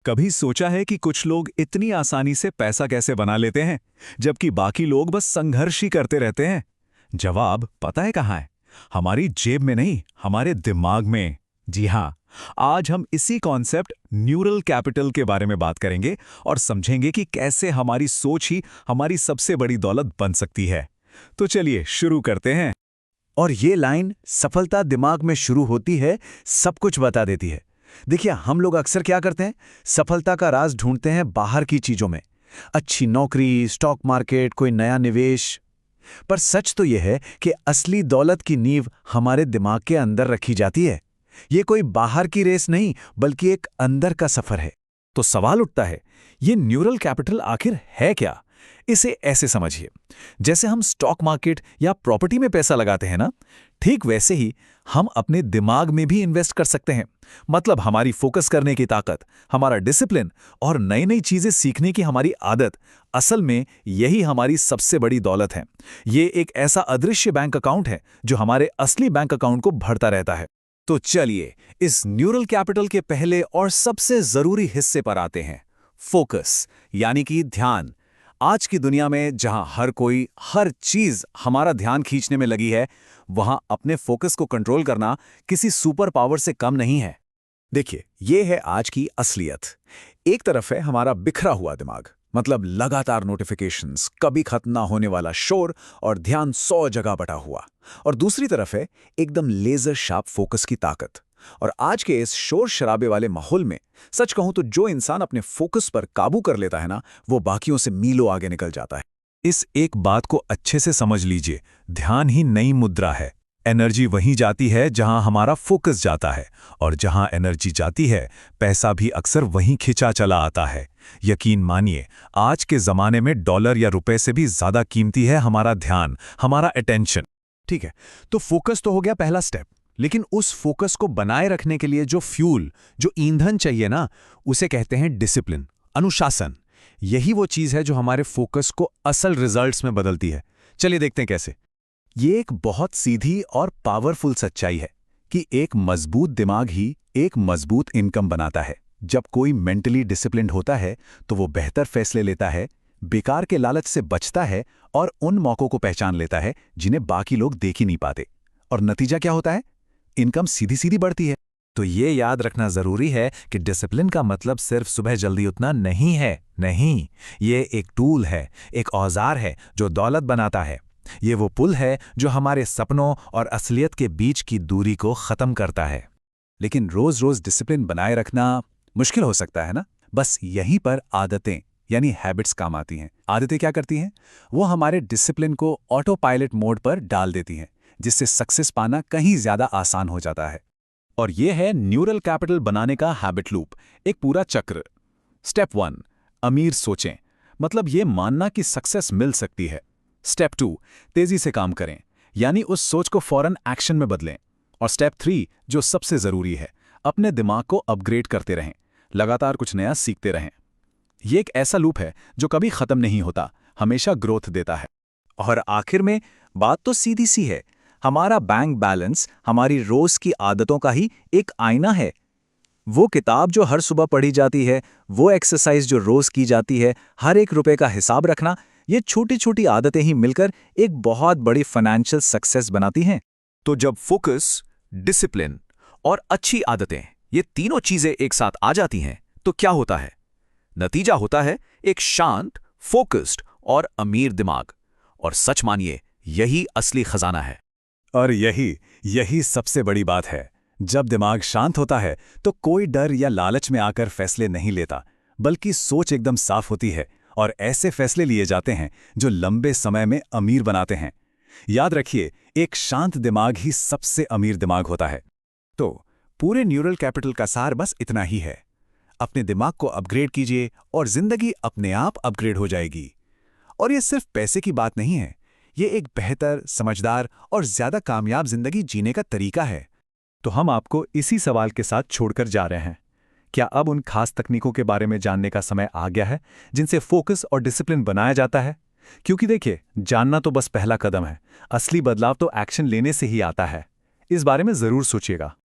कभी सोचा है कि कुछ लोग इतनी आसानी से पैसा कैसे बना लेते हैं, जबकि बाकी लोग बस संघर्ष ही करते रहते हैं? जवाब पता है कहाँ है? हमारी जेब में नहीं, हमारे दिमाग में। जी हाँ, आज हम इसी कॉन्सेप्ट न्यूरल कैपिटल के बारे में बात करेंगे और समझेंगे कि कैसे हमारी सोच ही हमारी सबसे बड़ी दौलत बन सकती है। तो चलिए शुरू करते हैं। और ये लाइन सफलता दिमाग में शुरू होती है, सब कुछ बता देती है। देखिए, हम लोग अक्सर क्या करते हैं, सफलता का राज ढूंढते हैं बाहर की चीजों में, अच्छी नौकरी, स्टॉक मार्केट, कोई नया निवेश। पर सच तो यह है कि असली दौलत की नींव हमारे दिमाग के अंदर रखी जाती है। ये कोई बाहर की रेस नहीं, बल्कि एक अंदर का सफर है। तो सवाल उठता है, ये न्यूरल कैपिटल आखिर है क्या? इसे ऐसे समझिए, जैसे हम स्टॉक मार्केट या प्रॉपर्टी में पैसा लगाते हैं ना, ठीक वैसे ही हम अपने दिमाग में भी इन्वेस्ट कर सकते हैं। मतलब हमारी फोकस करने की ताकत, हमारा डिसिप्लिन और नई नई चीजें सीखने की हमारी आदत, असल में यही हमारी सबसे बड़ी दौलत है। ये एक ऐसा अदृश्य बैंक अकाउंट है जो हमारे असली बैंक अकाउंट को भरता रहता है। तो चलिए इस न्यूरल कैपिटल के पहले और सबसे जरूरी हिस्से पर आते हैं, फोकस, यानी कि ध्यान। आज की दुनिया में जहां हर कोई हर चीज हमारा ध्यान खींचने में लगी है, वहां अपने फोकस को कंट्रोल करना किसी सुपर पावर से कम नहीं है। देखिए, यह है आज की असलियत। एक तरफ है हमारा बिखरा हुआ दिमाग, मतलब लगातार नोटिफिकेशंस, कभी खत्म ना होने वाला शोर और ध्यान 100 जगह बटा हुआ। और दूसरी तरफ है एकदम लेजर शार्प फोकस की ताकत। और आज के इस शोर शराबे वाले माहौल में सच कहूं तो जो इंसान अपने फोकस पर काबू कर लेता है ना, वो बाकियों से मीलों आगे निकल जाता है। इस एक बात को अच्छे से समझ लीजिए, ध्यान ही नई मुद्रा है। एनर्जी वहीं जाती है जहां हमारा फोकस जाता है, और जहां एनर्जी जाती है, पैसा भी अक्सर वहीं खिंचा चला आता है। यकीन मानिए, आज के जमाने में डॉलर या रुपए से भी ज्यादा कीमती है हमारा ध्यान, हमारा अटेंशन। ठीक है, तो फोकस तो हो गया पहला स्टेप, लेकिन उस फोकस को बनाए रखने के लिए जो फ्यूल, जो ईंधन चाहिए ना, उसे कहते हैं डिसिप्लिन, अनुशासन। यही वो चीज है जो हमारे फोकस को असल रिजल्ट्स में बदलती है। चलिए देखते हैं कैसे। ये एक बहुत सीधी और पावरफुल सच्चाई है कि एक मजबूत दिमाग ही एक मजबूत इनकम बनाता है। जब कोई मेंटली डिसिप्लिन्ड होता है तो वो बेहतर फैसले लेता है, बेकार के लालच से बचता है और उन मौकों को पहचान लेता है जिन्हें बाकी लोग देख ही नहीं पाते। और नतीजा क्या होता है? इनकम सीधी सीधी बढ़ती है। तो ये याद रखना जरूरी है कि डिसिप्लिन का मतलब सिर्फ सुबह जल्दी उठना नहीं है। नहीं, ये एक टूल है, एक औजार है जो दौलत बनाता है। ये वो पुल है जो हमारे सपनों और असलियत के बीच की दूरी को खत्म करता है। लेकिन रोज रोज डिसिप्लिन बनाए रखना मुश्किल हो सकता है ना? बस यहीं पर आदतें यानी हैबिट्स काम आती हैं। आदतें क्या करती हैं? वो हमारे डिसिप्लिन को ऑटो पायलट मोड पर डाल देती हैं, जिससे सक्सेस पाना कहीं ज्यादा आसान हो जाता है। और यह है न्यूरल कैपिटल बनाने का हैबिट लूप, एक पूरा चक्र। स्टेप 1, अमीर सोचें, मतलब ये मानना कि सक्सेस मिल सकती है। स्टेप 2, तेजी से काम करें, यानी उस सोच को फौरन एक्शन में बदलें। और स्टेप 3, जो सबसे जरूरी है, अपने दिमाग को अपग्रेड करते रहें, लगातार कुछ नया सीखते रहें। ये एक ऐसा लूप है जो कभी खत्म नहीं होता, हमेशा ग्रोथ देता है। और आखिर में बात तो सीधी सी है, हमारा बैंक बैलेंस हमारी रोज की आदतों का ही एक आईना है। वो किताब जो हर सुबह पढ़ी जाती है, वो एक्सरसाइज जो रोज की जाती है, हर एक रुपए का हिसाब रखना, ये छोटी छोटी आदतें ही मिलकर एक बहुत बड़ी फाइनेंशियल सक्सेस बनाती हैं। तो जब फोकस, डिसिप्लिन और अच्छी आदतें, ये तीनों चीजें एक साथ आ जाती हैं, तो क्या होता है? नतीजा होता है एक शांत, फोकस्ड और अमीर दिमाग। और सच मानिए, यही असली खजाना है। और यही सबसे बड़ी बात है। जब दिमाग शांत होता है तो कोई डर या लालच में आकर फैसले नहीं लेता, बल्कि सोच एकदम साफ होती है और ऐसे फैसले लिए जाते हैं जो लंबे समय में अमीर बनाते हैं। याद रखिए, एक शांत दिमाग ही सबसे अमीर दिमाग होता है। तो पूरे न्यूरल कैपिटल का सार बस इतना ही है। अपने दिमाग को अपग्रेड कीजिए और जिंदगी अपने आप अपग्रेड हो जाएगी। और ये सिर्फ पैसे की बात नहीं है, ये एक बेहतर, समझदार और ज्यादा कामयाब जिंदगी जीने का तरीका है। तो हम आपको इसी सवाल के साथ छोड़कर जा रहे हैं। क्या अब उन खास तकनीकों के बारे में जानने का समय आ गया है जिनसे फोकस और डिसिप्लिन बनाया जाता है? क्योंकि देखिए, जानना तो बस पहला कदम है, असली बदलाव तो एक्शन लेने से ही आता है। इस बारे में जरूर सोचिएगा।